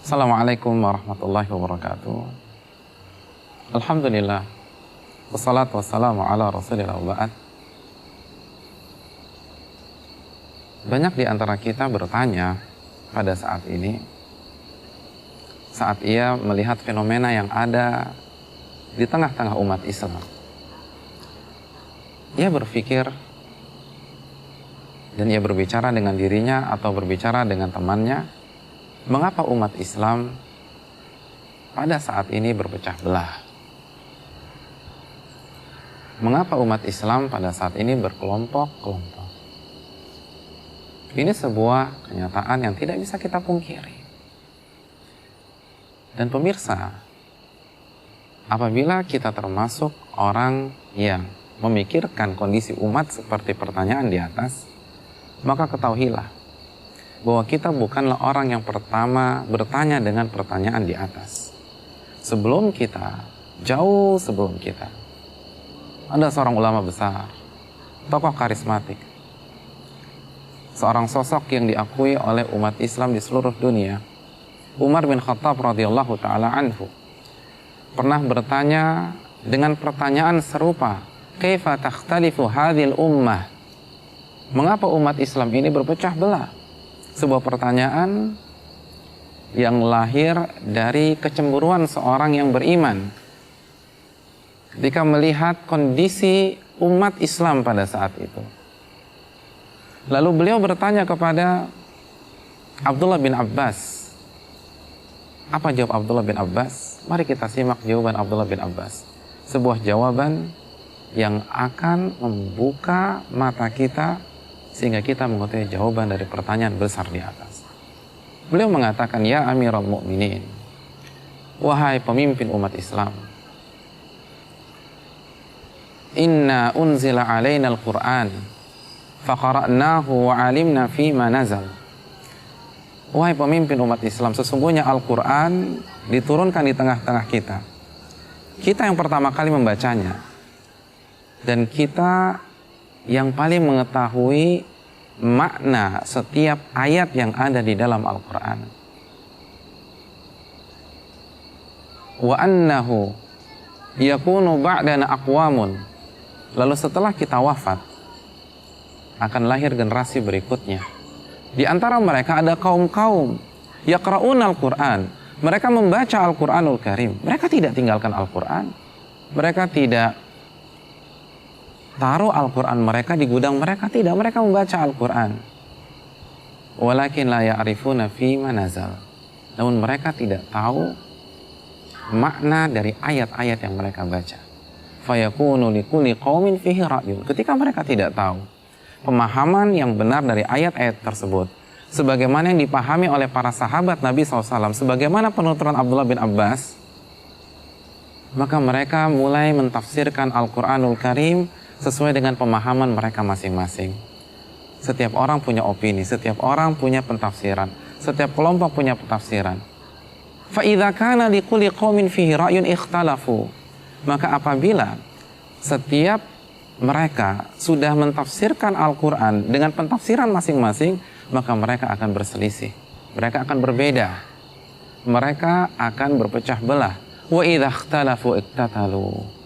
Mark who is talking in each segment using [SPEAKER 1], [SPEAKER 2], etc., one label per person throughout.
[SPEAKER 1] Assalamualaikum warahmatullahi wabarakatuh. Alhamdulillah, wassalatu wassalamu ala rasulillah wa ba'd. Banyak di antara kita bertanya pada saat ini, saat ia melihat fenomena yang ada di tengah-tengah umat Islam. Ia berpikir dan ia berbicara dengan dirinya atau berbicara dengan temannya, mengapa umat Islam pada saat ini berpecah belah? Mengapa umat Islam pada saat ini berkelompok-kelompok? Ini sebuah kenyataan yang tidak bisa kita pungkiri. Dan pemirsa, apabila kita termasuk orang yang memikirkan kondisi umat seperti pertanyaan di atas, maka ketahuilah bahwa kita bukanlah orang yang pertama bertanya dengan pertanyaan di atas. Sebelum kita, jauh sebelum kita, ada seorang ulama besar, tokoh karismatik, seorang sosok yang diakui oleh umat Islam di seluruh dunia, Umar bin Khattab radhiyallahu ta'ala anhu, pernah bertanya dengan pertanyaan serupa, kaifa takhtalifu hadhil ummah? Mengapa umat Islam ini berpecah belah? Sebuah pertanyaan yang lahir dari kecemburuan seorang yang beriman ketika melihat kondisi umat Islam pada saat itu. Lalu beliau bertanya kepada Abdullah bin Abbas. Apa jawab Abdullah bin Abbas? Mari kita simak jawaban Abdullah bin Abbas. Sebuah jawaban yang akan membuka mata kita sehingga kita mengetahui jawaban dari pertanyaan besar di atas. Beliau mengatakan, ya Amirul Mukminin, wahai pemimpin umat Islam, inna unzila alaina al-Quran faqara'nahu wa alimna fima nazal. Wahai pemimpin umat Islam, sesungguhnya Al-Quran diturunkan di tengah-tengah kita. Kita yang pertama kali membacanya, dan kita yang paling mengetahui makna setiap ayat yang ada di dalam Al-Quran. Wa annahu yakunu ba'dana aqwamun. Lalu setelah kita wafat, akan lahir generasi berikutnya. Di antara mereka ada kaum-kaum yaqra'una Al-Quran. Mereka membaca Al-Quranul Karim. Mereka tidak tinggalkan Al-Quran. Mereka tidak taruh Al-Quran mereka di gudang mereka, tidak, mereka membaca Al-Quran. Walakin la ya'rifuna fima nazal. Namun mereka tidak tahu makna dari ayat-ayat yang mereka baca. Fayakunu likulli qaumin fihi ra'yun. Ketika mereka tidak tahu pemahaman yang benar dari ayat-ayat tersebut, sebagaimana yang dipahami oleh para sahabat Nabi SAW, sebagaimana penuturan Abdullah bin Abbas, maka mereka mulai mentafsirkan Al-Quranul Karim sesuai dengan pemahaman mereka masing-masing. Setiap orang punya opini, setiap orang punya pentafsiran, setiap kelompok punya pentafsiran. Fa idza kana likulli qaumin fihi ra'yun ikhtalafu. Maka apabila setiap mereka sudah mentafsirkan Al-Quran dengan pentafsiran masing-masing, maka mereka akan berselisih. Mereka akan berbeda. Mereka akan berpecah belah. Wa idza ikhtalafu iktatalu.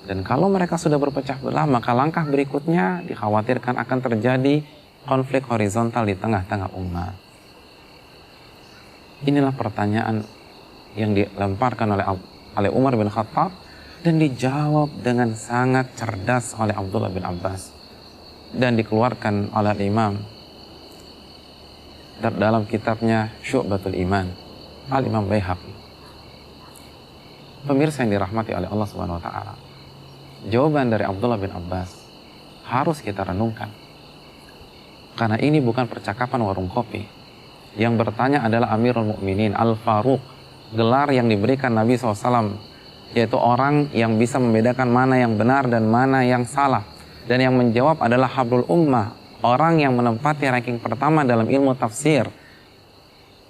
[SPEAKER 1] Dan kalau mereka sudah berpecah belah, maka langkah berikutnya dikhawatirkan akan terjadi konflik horizontal di tengah-tengah umat. Inilah pertanyaan yang dilemparkan oleh Umar bin Khattab dan dijawab dengan sangat cerdas oleh Abdullah bin Abbas dan dikeluarkan oleh Imam dalam kitabnya Syu'batul Iman, Al-Imam Baihaqi. Pemirsa yang dirahmati oleh Allah Subhanahu wa taala, jawaban dari Abdullah bin Abbas harus kita renungkan. Karena ini bukan percakapan warung kopi. Yang bertanya adalah Amirul Mukminin Al-Faruq, gelar yang diberikan Nabi SAW, yaitu orang yang bisa membedakan mana yang benar dan mana yang salah. Dan yang menjawab adalah Habrul Ummah, orang yang menempati ranking pertama dalam ilmu tafsir.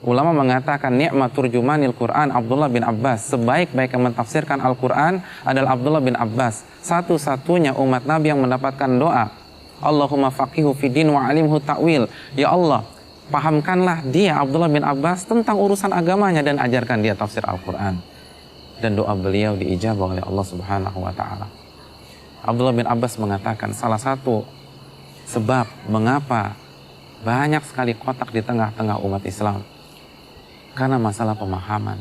[SPEAKER 1] Ulama mengatakan ni'mat turjumanil Quran Abdullah bin Abbas. Sebaik-baik yang mentafsirkan Al-Quran adalah Abdullah bin Abbas. Satu-satunya umat Nabi yang mendapatkan doa, Allahumma faqihu fiddin wa alimhu ta'wil. Ya Allah, pahamkanlah dia Abdullah bin Abbas tentang urusan agamanya dan ajarkan dia tafsir Al-Quran. Dan doa beliau diijabah oleh Allah Subhanahu wa Ta'ala. Abdullah bin Abbas mengatakan salah satu sebab mengapa banyak sekali kotak di tengah-tengah umat Islam karena masalah pemahaman.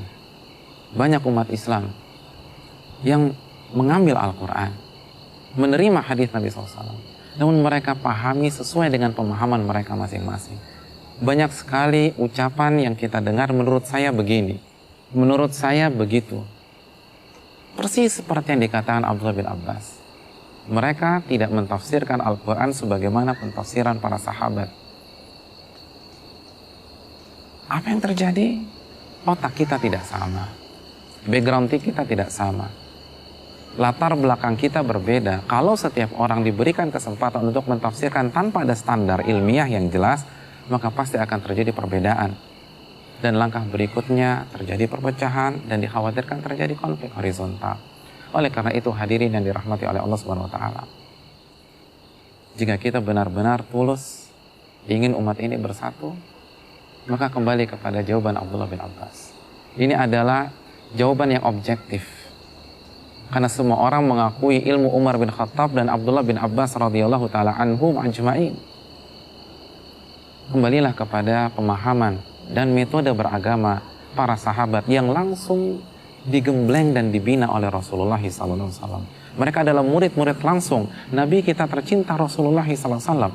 [SPEAKER 1] Banyak umat Islam yang mengambil Al-Quran, menerima hadis Nabi SAW, namun mereka pahami sesuai dengan pemahaman mereka masing-masing. Banyak sekali ucapan yang kita dengar, menurut saya begini, menurut saya begitu. Persis seperti yang dikatakan Abdullah bin Abbas. Mereka tidak mentafsirkan Al-Quran sebagaimana pentafsiran para sahabat. Apa yang terjadi? Otak kita tidak sama, background kita tidak sama, latar belakang kita berbeda. Kalau setiap orang diberikan kesempatan untuk mentafsirkan tanpa ada standar ilmiah yang jelas, maka pasti akan terjadi perbedaan. Dan langkah berikutnya terjadi perpecahan dan dikhawatirkan terjadi konflik horizontal. Oleh karena itu hadirin yang dirahmati oleh Allah Subhanahu wa Ta'ala, jika kita benar-benar tulus ingin umat ini bersatu, maka kembali kepada jawaban Abdullah bin Abbas. Ini adalah jawaban yang objektif. Karena semua orang mengakui ilmu Umar bin Khattab dan Abdullah bin Abbas radhiyallahu taala anhum ajma'in. Kembalilah kepada pemahaman dan metode beragama para sahabat yang langsung digembleng dan dibina oleh Rasulullah SAW. Mereka adalah murid-murid langsung Nabi kita tercinta Rasulullah SAW.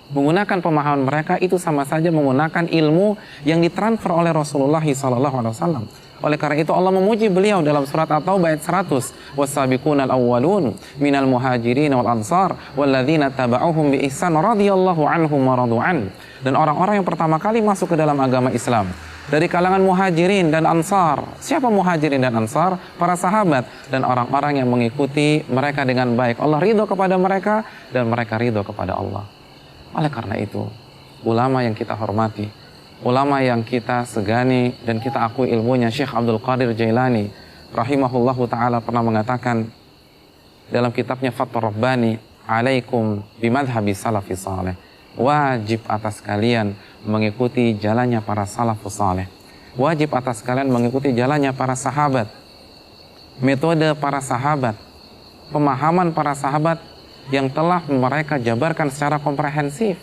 [SPEAKER 1] Menggunakan pemahaman mereka itu sama saja menggunakan ilmu yang ditransfer oleh Rasulullah SAW. Oleh karena itu Allah memuji beliau dalam surat At-Taubah ayat 100. Was-sabiqunal awwalun minal muhajirin wal ansar walladzina taba'uhum bi ihsan radhiyallahu anhum wa radu'an. Dan orang-orang yang pertama kali masuk ke dalam agama Islam dari kalangan muhajirin dan ansar. Siapa muhajirin dan ansar? Para sahabat dan orang-orang yang mengikuti mereka dengan baik. Allah ridho kepada mereka dan mereka ridho kepada Allah. Oleh karena itu, ulama yang kita hormati, ulama yang kita segani dan kita akui ilmunya, Syekh Abdul Qadir Jailani rahimahullahu ta'ala pernah mengatakan dalam kitabnya Fathur Rabbani, alaikum bimadhabi salafi saleh, wajib atas kalian mengikuti jalannya para salafus saleh, wajib atas kalian mengikuti jalannya para sahabat, metode para sahabat, pemahaman para sahabat yang telah mereka jabarkan secara komprehensif.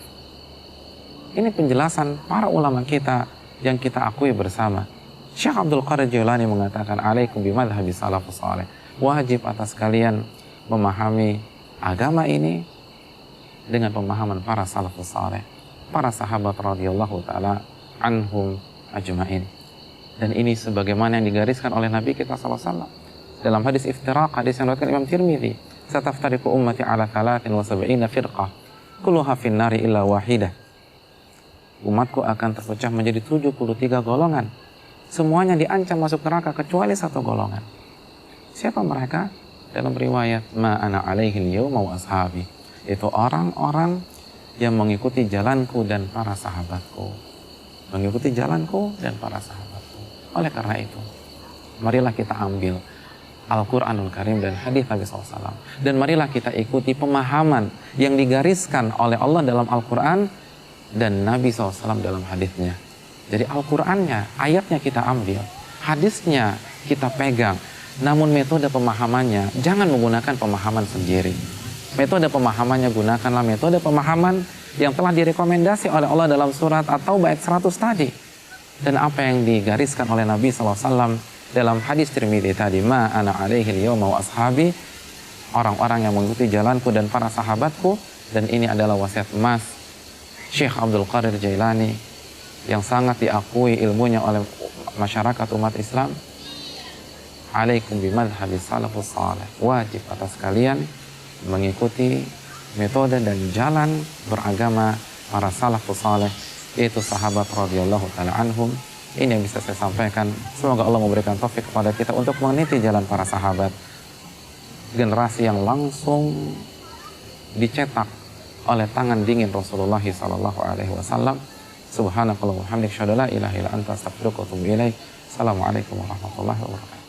[SPEAKER 1] Ini penjelasan para ulama kita yang kita akui bersama. Syekh Abdul Qadir Jailani mengatakan, alaikum bimadhabi salafus saleh, wajib atas kalian memahami agama ini dengan pemahaman para salafus saleh, para sahabat radhiyallahu taala anhum ajma'in. Dan ini sebagaimana yang digariskan oleh Nabi kita SAW dalam hadis iftiraq, hadis yang diriwayatkan Imam Tirmidzi, sataftariqu ummati ala 73 firqah kulluha finnari illa wahidah. Umatku akan terpecah menjadi 73 golongan, semuanya diancam masuk neraka kecuali satu golongan. Siapa mereka? Dalam riwayat ma ana alaihi al-yawma wa ashabi, itu orang-orang yang mengikuti jalanku dan para sahabatku, mengikuti jalanku dan para sahabatku. Oleh karena itu, marilah kita ambil Al-Quranul Karim dan hadis Nabi SAW. Dan marilah kita ikuti pemahaman yang digariskan oleh Allah dalam Al-Quran dan Nabi SAW dalam hadisnya. Jadi Al-Qurannya, ayatnya kita ambil, hadisnya kita pegang. Namun metode pemahamannya, jangan menggunakan pemahaman sendiri. Metode pemahamannya gunakanlah metode pemahaman yang telah direkomendasi oleh Allah dalam surat At-Taubah ayat 100 tadi. Dan apa yang digariskan oleh Nabi SAW dalam hadis Tirmidzi tadi, ma ana alaihi al-yawma wa ashabi, orang-orang yang mengikuti jalanku dan para sahabatku. Dan ini adalah wasiat emas Syekh Abdul Qadir Jailani yang sangat diakui ilmunya oleh masyarakat umat Islam. Alaikum bimadhabi salafus salih, wajib atas kalian mengikuti metode dan jalan beragama para salafus salih, yaitu sahabat radhiyallahu taala anhum. Ini yang bisa saya sampaikan. Semoga Allah memberikan taufik kepada kita untuk meniti jalan para sahabat, generasi yang langsung dicetak oleh tangan dingin Rasulullah SAW. Subhanakallahumma wa bihamdika, asyhadu an la ilaha illa anta, astaghfiruka wa atubu ilaik. Assalamualaikum warahmatullahi wabarakatuh.